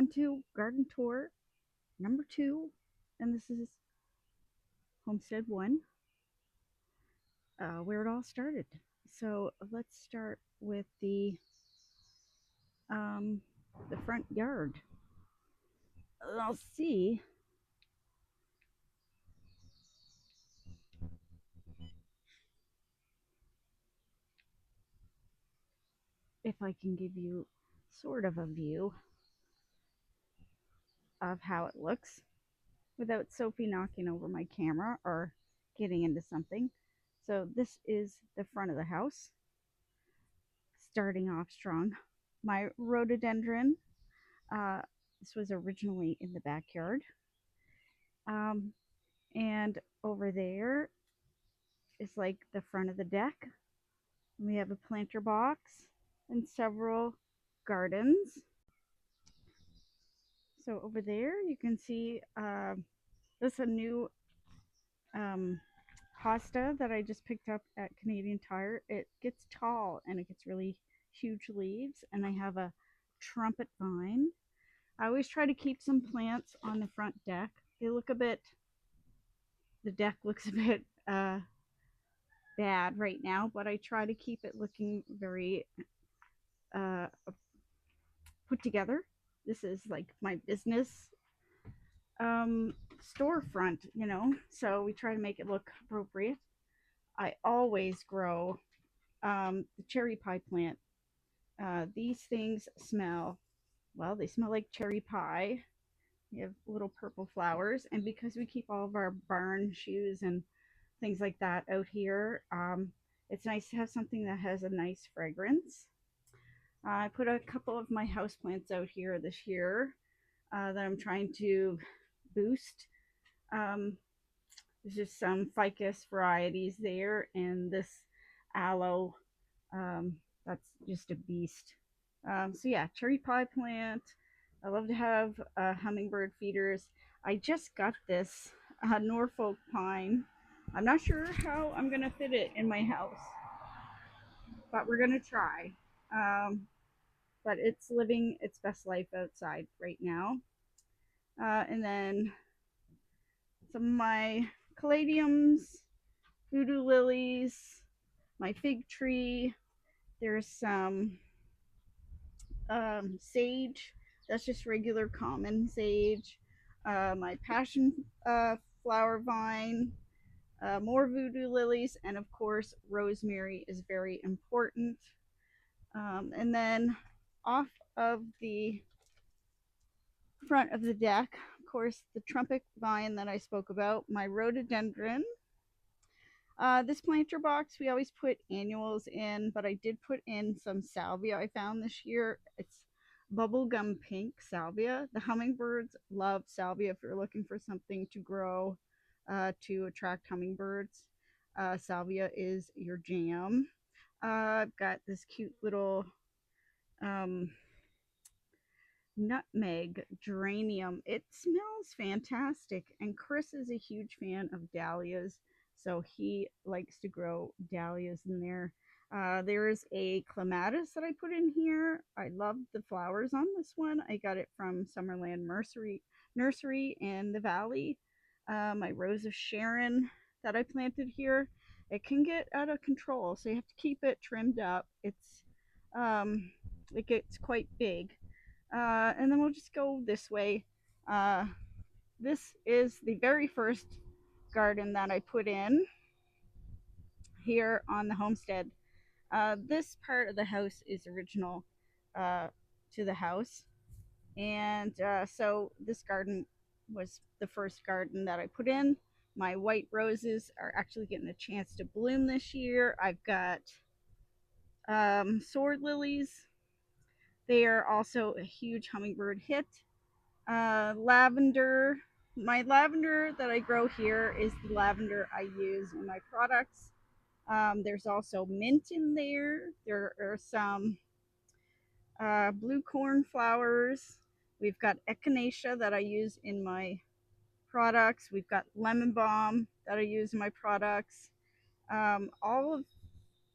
on to garden tour number 2, and this is Homestead 1, where it all started. So let's start with um, the front yard. I'll see if I can give you sort of a view of how it looks without Sophie knocking over my camera or getting into something. So this is the front of the house, starting off strong. My rhododendron, uh, this was originally in the backyard. Um, and over there is like the front of the deck. We have a planter box and several gardens. So over there you can see this is a new um, hosta that I just picked up at Canadian Tire. It gets tall and it gets really huge leaves, and I have a trumpet vine. I always try to keep some plants on the front deck. They look a bit, the deck looks a bit bad right now, but I try to keep it looking very uh, put together. This is like my business storefront, so we try to make it look appropriate. I always grow the cherry pie plant. These things smell, well, they smell like cherry pie. We have little purple flowers, and because we keep all of our barn shoes and things like that out here, it's nice to have something that has a nice fragrance. I put a couple of my houseplants out here this year that I'm trying to boost. Um, there's just some ficus varieties there, and this aloe, that's just a beast. So yeah, cherry pie plant. I love to have hummingbird feeders. I just got this Norfolk pine. I'm not sure how I'm gonna fit it in my house, but we're gonna try. Um, but it's living its best life outside right now. And then some of my caladiums, voodoo lilies, my fig tree. There's some sage. That's just regular common sage. My passion flower vine, more voodoo lilies, and of course, rosemary is very important. And then off of the front of the deck, of course, the trumpet vine that I spoke about, my rhododendron. This planter box, we always put annuals in, but I did put in some salvia I found this year. It's bubblegum pink salvia. The hummingbirds love salvia if you're looking for something to grow to attract hummingbirds. Salvia is your jam. I've got this cute little um, nutmeg geranium. It smells fantastic, and Chris is a huge fan of dahlias, so he likes to grow dahlias in there. There's a clematis that I put in here. I love the flowers on this one. I got it from Summerland Nursery in the Valley. My rose of Sharon that I planted here. It can get out of control, so you have to keep it trimmed up. It gets quite big. And then we'll just go this way. Uh, this is the very first garden that I put in here on the homestead. This part of the house is original uh, to the house. And so this garden was the first garden that I put in. My white roses are actually getting a chance to bloom this year. I've got sword lilies. They are also a huge hummingbird hit. Lavender. My lavender that I grow here is the lavender I use in my products. There's also mint in there. There are some blue cornflowers. We've got echinacea that I use in my products. We've got lemon balm that I use in my products. All of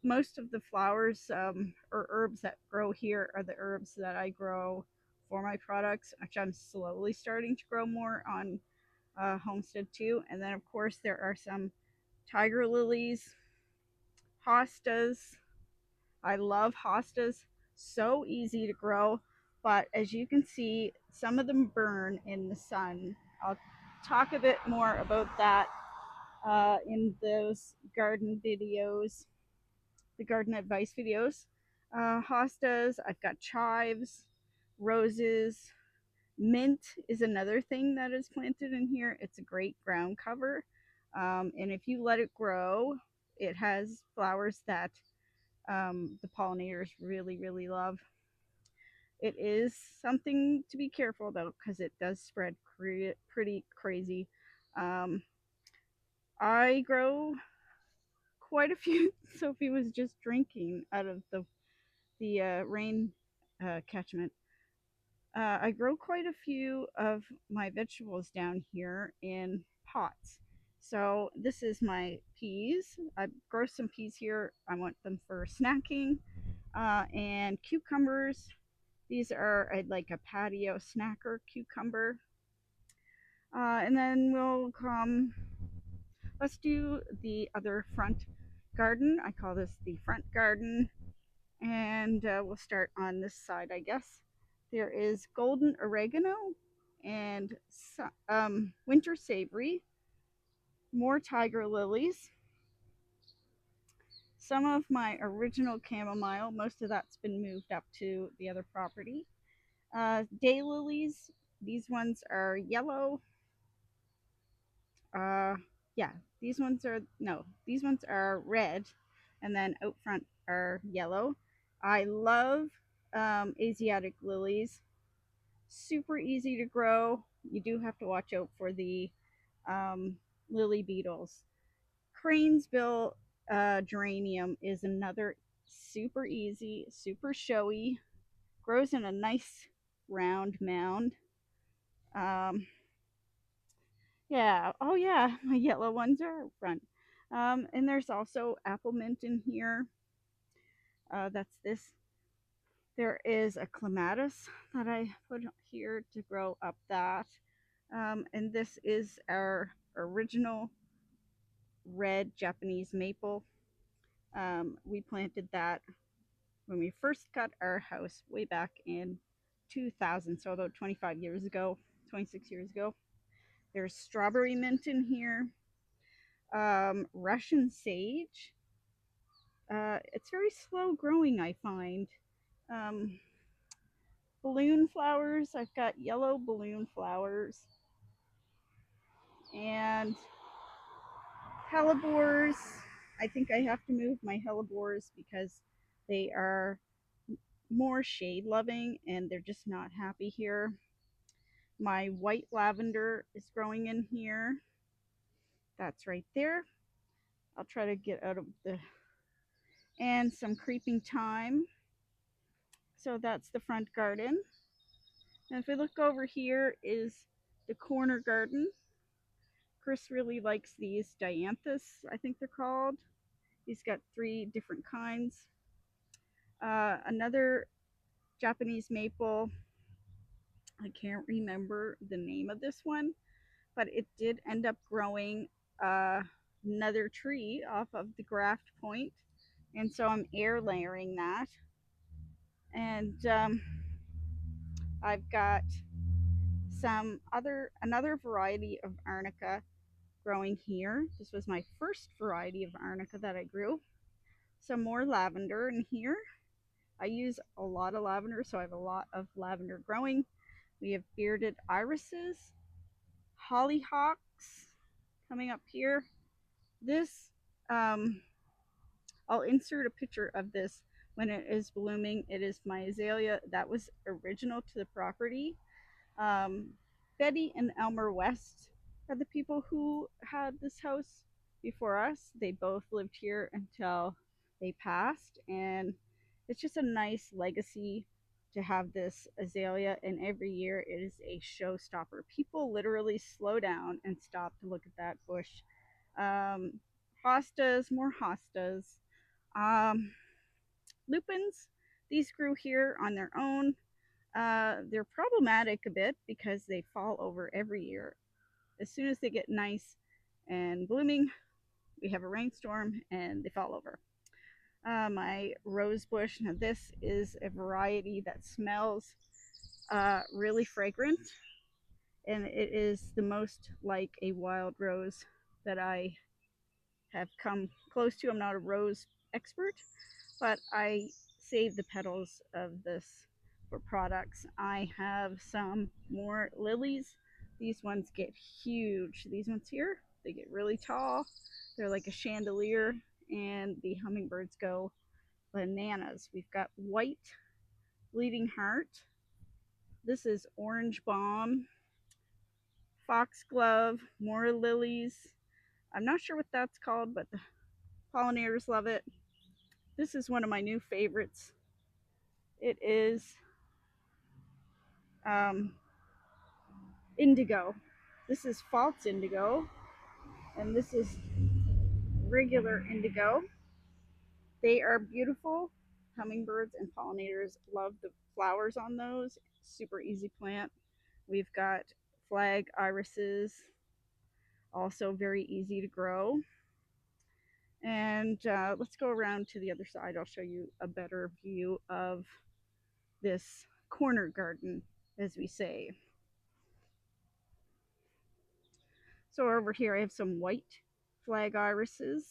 Most of the flowers or herbs that grow here are the herbs that I grow for my products, which I'm slowly starting to grow more on Homestead too. And then, of course, there are some tiger lilies, hostas. I love hostas. So easy to grow, but as you can see, some of them burn in the sun. I'll talk a bit more about that in those garden videos, the garden advice videos. Hostas, I've got chives, roses, mint is another thing that is planted in here. It's a great ground cover. And if you let it grow, it has flowers that the pollinators really, really love. It is something to be careful about because it does spread pretty crazy. Um, I grow quite a few. Sophie was just drinking out of the rain catchment. I grow quite a few of my vegetables down here in pots. So this is my peas. I grow some peas here. I want them for snacking. And cucumbers. These are like a patio snacker cucumber. And then we'll come, let's do the other front garden. I call this the front garden. And we'll start on this side, I guess. There is golden oregano and winter savory, more tiger lilies, some of my original chamomile. Most of that's been moved up to the other property. Daylilies, these ones are yellow. Uh, yeah, these ones are, no, these ones are red, and then out front are yellow. I love Asiatic lilies. Super easy to grow. You do have to watch out for the um, lily beetles. Cranesbill geranium is another super easy, super showy. Grows in a nice round mound. Um, yeah. Oh, yeah. My yellow ones are up front. And there's also apple mint in here. That's this. There is a clematis that I put here to grow up that. And this is our original red Japanese maple. We planted that when we first got our house way back in 2000, so about 25 years ago, 26 years ago. There's strawberry mint in here, Russian sage. It's very slow growing, I find. Um, balloon flowers, I've got yellow balloon flowers, and hellebores. I think I have to move my hellebores because they are more shade loving and they're just not happy here. My white lavender is growing in here. That's right there. I'll try to get out of the, and some creeping thyme. So that's the front garden. And if we look over here is the corner garden. Chris really likes these dianthus, I think they're called. He's got 3 different kinds. Another Japanese maple. I can't remember the name of this one, but it did end up growing another tree off of the graft point, and so I'm air layering that. And I've got another variety of arnica growing here. This was my first variety of arnica that I grew. Some more lavender in here. I use a lot of lavender, so I have a lot of lavender growing. We have bearded irises, hollyhocks coming up here. This, I'll insert a picture of this when it is blooming. It is my azalea that was original to the property. Um, Betty and Elmer West are the people who had this house before us. They both lived here until they passed, and it's just a nice legacy to have this azalea. And every year it is a showstopper. People literally slow down and stop to look at that bush. Um, Hostas, more hostas. Um, Lupins, these grew here on their own. They're problematic a bit because they fall over every year. As soon as they get nice and blooming, we have a rainstorm and they fall over. My rose bush, now this is a variety that smells really fragrant, and it is the most like a wild rose that I have come close to. I'm not a rose expert, but I save the petals of this for products. I have some more lilies. These ones get huge. These ones here, they get really tall. They're like a chandelier, and the hummingbirds go bananas. We've got white bleeding heart. This is orange balm, foxglove, more lilies. I'm not sure what that's called, but the pollinators love it. This is one of my new favorites. It is um, indigo. This is false indigo, and this is regular indigo. They are beautiful. Hummingbirds and pollinators love the flowers on those. Super easy plant. We've got flag irises, also very easy to grow. And let's go around to the other side. I'll show you a better view of this corner garden, as we say. So over here I have some white flag irises,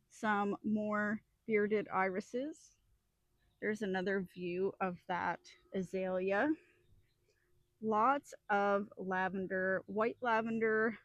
some more bearded irises. There's another view of that azalea. Lots of lavender, white lavender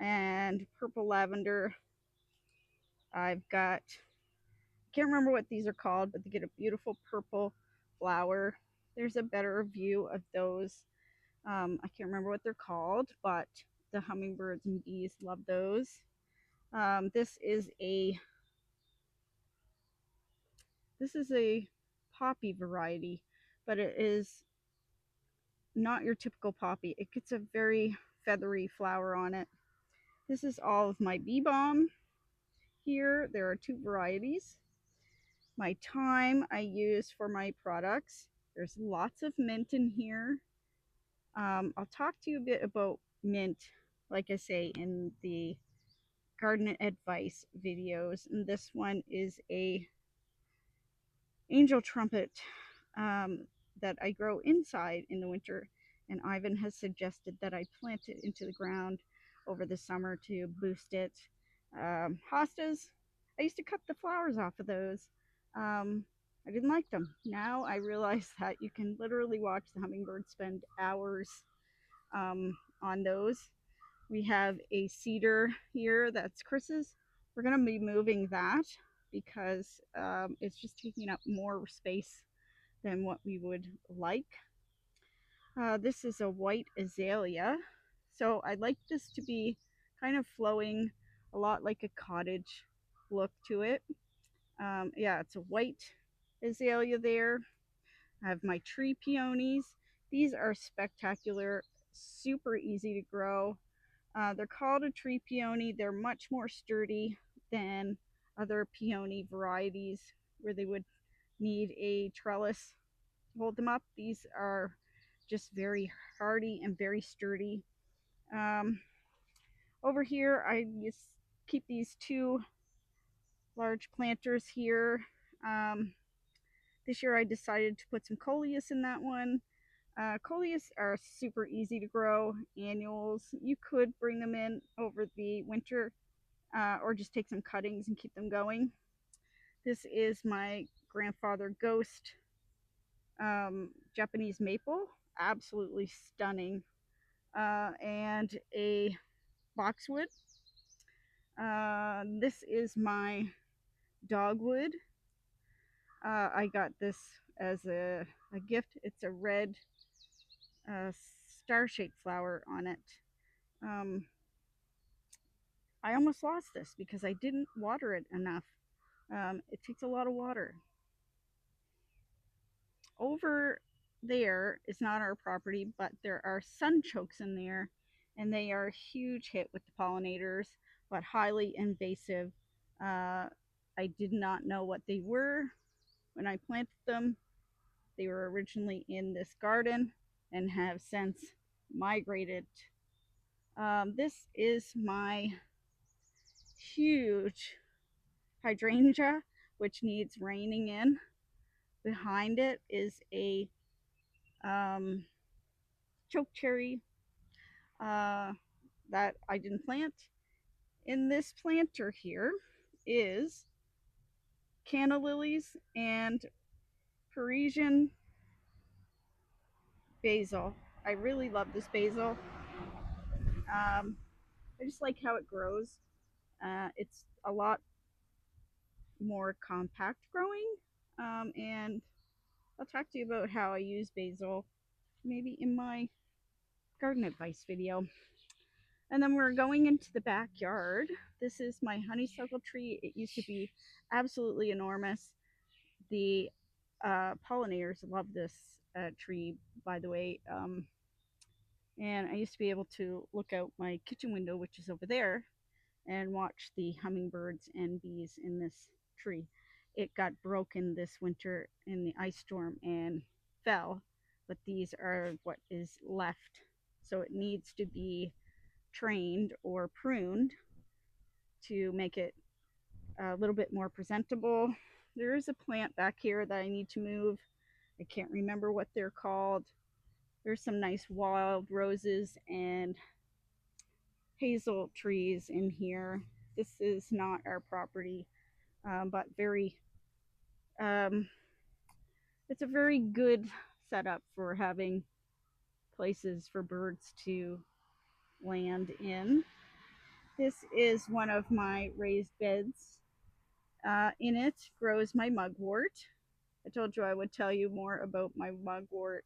and purple lavender. I've got, I can't remember what these are called, but they get a beautiful purple flower. There's a better view of those. I can't remember what they're called, but the hummingbirds and bees love those. This is a poppy variety, but it is not your typical poppy. It gets a very feathery flower on it. This is all of my bee balm here. There are two varieties. My thyme I use for my products. There's lots of mint in here. I'll talk to you a bit about mint, like I say, in the garden advice videos. And this one is a angel trumpet that I grow inside in the winter. And Ivan has suggested that I plant it into the ground over the summer to boost it. Hostas, I used to cut the flowers off of those. I didn't like them. Now I realize that you can literally watch the hummingbirds spend hours on those. We have a cedar here that's Chris's. We're going to be moving that because it's just taking up more space than what we would like. This is a white azalea. So I'd like this to be kind of flowing, a lot like a cottage look to it. Yeah, it's a white azalea there. I have my tree peonies. These are spectacular, super easy to grow. They're called a tree peony. They're much more sturdy than other peony varieties where they would need a trellis to hold them up. These are just very hardy and very sturdy. Um, Over here, I just keep these two large planters here. This year I decided to put some coleus in that one. Coleus are super easy to grow, annuals. You could bring them in over the winter or just take some cuttings and keep them going. This is my grandfather ghost Japanese maple, absolutely stunning, and a boxwood. This is my dogwood. I got this as a gift. It's a red star-shaped flower on it. Um, I almost lost this because I didn't water it enough. It takes a lot of water. Over there is not our property, but there are sunchokes in there, and they are a huge hit with the pollinators, but highly invasive. I did not know what they were when I planted them. They were originally in this garden and have since migrated. This is my huge hydrangea, which needs reining in. Behind it is a um, choke cherry uh, that I didn't plant. In this planter here is canna lilies and Parisian basil. I really love this basil. I just like how it grows. It's a lot more compact growing. And I'll talk to you about how I use basil maybe in my garden advice video. And then we're going into the backyard. This is my honeysuckle tree. It used to be absolutely enormous. The pollinators love this tree, by the way. And I used to be able to look out my kitchen window, which is over there, and watch the hummingbirds and bees in this tree. It got broken this winter in the ice storm and fell, but these are what is left. So it needs to be trained or pruned to make it a little bit more presentable. There is a plant back here that I need to move. I can't remember what they're called. There's some nice wild roses and hazel trees in here. This is not our property, but um, it's a very good setup for having places for birds to land in. This is one of my raised beds. In it grows my mugwort. I told you I would tell you more about my mugwort.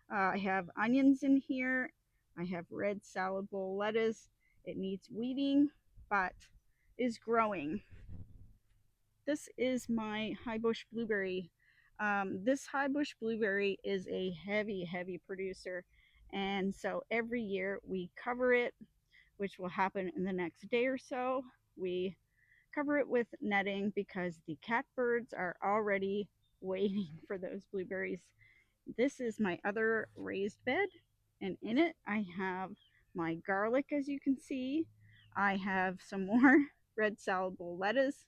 I have onions in here. I have red salad bowl lettuce. It needs weeding, but is growing. This is my high bush blueberry. This high bush blueberry is a heavy producer. And so every year we cover it, which will happen in the next day or so. We cover it with netting because the catbirds are already waiting for those blueberries. This is my other raised bed, and in it I have my garlic, as you can see. I have some more red salad bowl lettuce,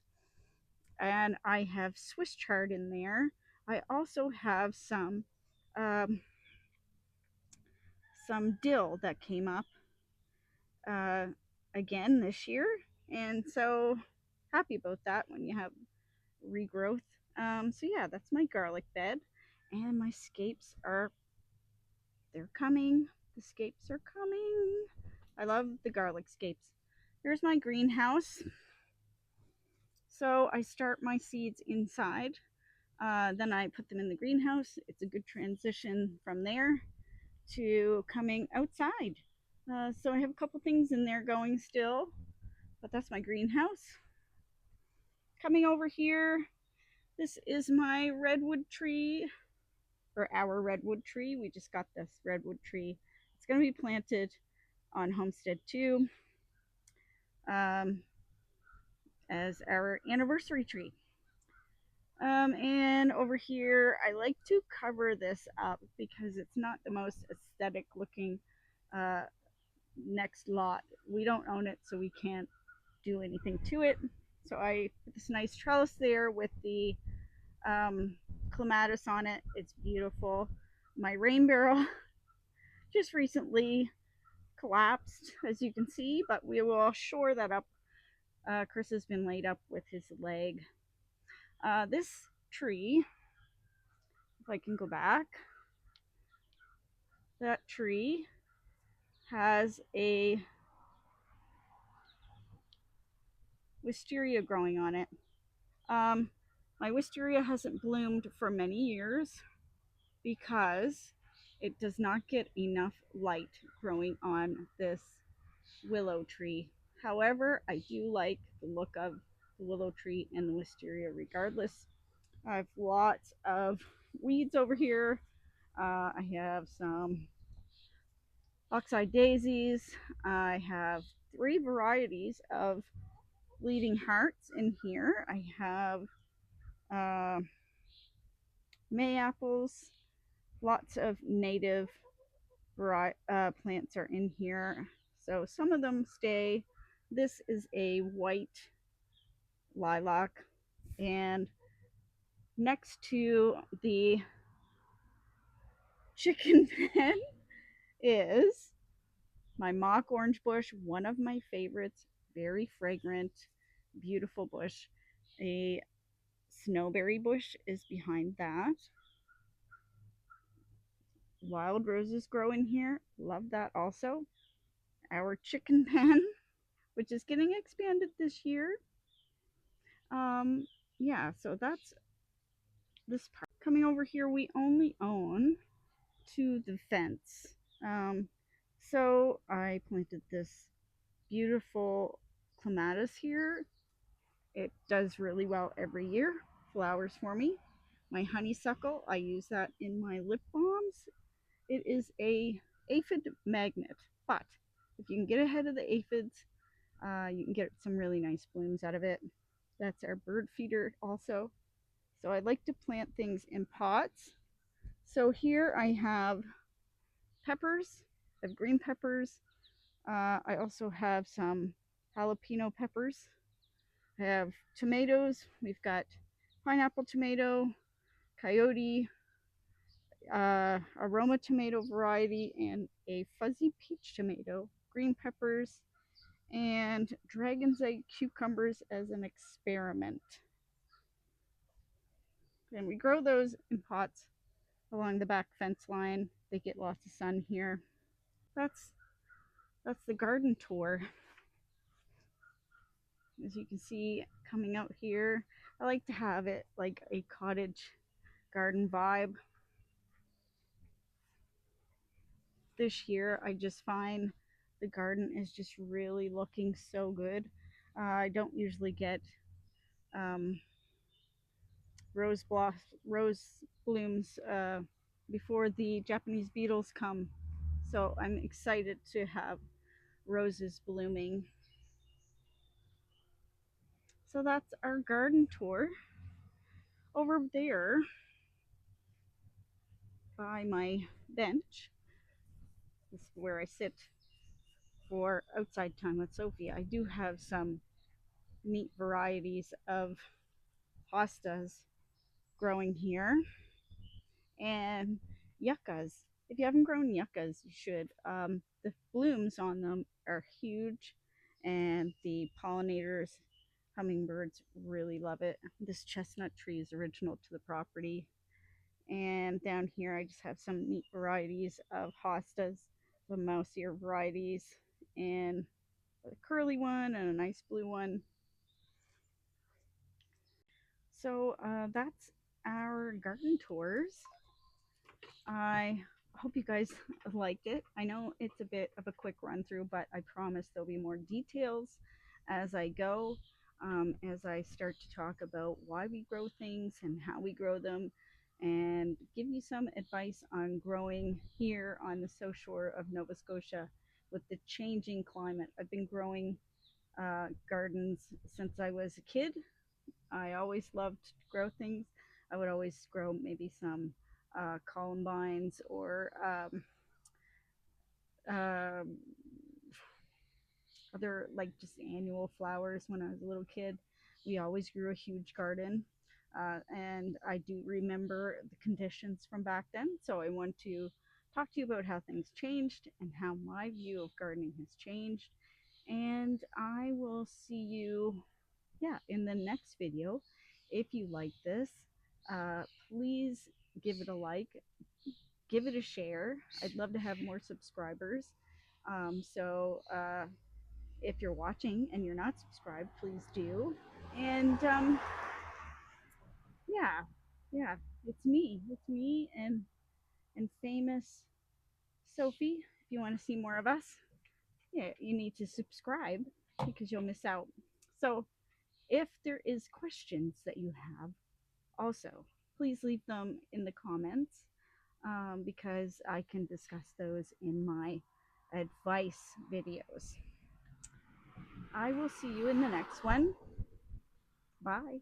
and I have Swiss chard in there. I also have um, some dill that came up uh, again this year, and so happy about that when you have regrowth. So yeah, that's my garlic bed, and my scapes are they're coming. The scapes are coming. I love the garlic scapes. Here's my greenhouse. So I start my seeds inside. Then I put them in the greenhouse. It's a good transition from there to coming outside. So I have a couple things in there going still, but that's my greenhouse. Coming over here, this is my redwood tree, or our redwood tree. We just got this redwood tree. It's going to be planted on Homestead 2 as our anniversary tree. And over here, I like to cover this up because it's not the most aesthetic looking uh, next lot. We don't own it, so we can't do anything to it. So I put this nice trellis there with the clematis on it. It's beautiful. My rain barrel just recently collapsed, as you can see, but we will shore that up. Chris has been laid up with his leg. This tree, if I can go back, that tree has a wisteria growing on it. My wisteria hasn't bloomed for many years because it does not get enough light growing on this willow tree. However, I do like the look of the willow tree and the wisteria regardless. I have lots of weeds over here. I have some oxeye daisies. I have 3 varieties of bleeding hearts in here. I have May apples. Lots of native plants are in here. So some of them stay. This is a white lilac, and next to the chicken pen is my mock orange bush, one of my favorites, very fragrant, beautiful bush. A snowberry bush is behind that. Wild roses grow in here. Love that also. Our chicken pen, which is getting expanded this year. Um, yeah, so that's this part. Coming over here, we only own to the fence. Um, so I planted this beautiful clematis here. It does really well every year, flowers for me. My honeysuckle, I use that in my lip balms. It is a aphid magnet, but if you can get ahead of the aphids, you can get some really nice blooms out of it. That's our bird feeder also. So I like to plant things in pots. So here I have peppers, I have green peppers. I also have some jalapeno peppers. I have tomatoes. We've got pineapple tomato, coyote, aroma tomato variety, and a fuzzy peach tomato, green peppers, and dragon's egg cucumbers as an experiment. And we grow those in pots along the back fence line. They get lots of sun here. That's that's the garden tour. As you can see coming out here, I like to have it like a cottage garden vibe. This year I just find the garden is just really looking so good. I don't usually get um, rose blooms before the Japanese beetles come, so I'm excited to have roses blooming. So that's our garden tour. Over there by my bench, this is where I sit for outside time with Sophie. I do have some neat varieties of hostas growing here, and yuccas. If you haven't grown yuccas, you should. The blooms on them are huge, and the pollinators, hummingbirds, really love it. This chestnut tree is original to the property. And down here, I just have some neat varieties of hostas, the mouse ear varieties, and a curly one and a nice blue one. So that's our garden tours. I hope you guys liked it. I know it's a bit of a quick run through, but I promise there'll be more details as I go, as I start to talk about why we grow things and how we grow them, and give you some advice on growing here on the south shore of Nova Scotia with the changing climate. I've been growing gardens since I was a kid. I always loved to grow things. I would always grow maybe some columbines or um, other like just annual flowers when I was a little kid. We always grew a huge garden. And I do remember the conditions from back then. So I want to talk to you about how things changed and how my view of gardening has changed. And I will see you, yeah, in the next video. If you like this, please give it a like, give it a share. I'd love to have more subscribers. So if you're watching and you're not subscribed, please do. And yeah, yeah, it's me and famous Sophie. If you want to see more of us, yeah, you need to subscribe because you'll miss out. So if there is questions that you have, also please leave them in the comments, because I can discuss those in my advice videos. I will see you in the next one. Bye.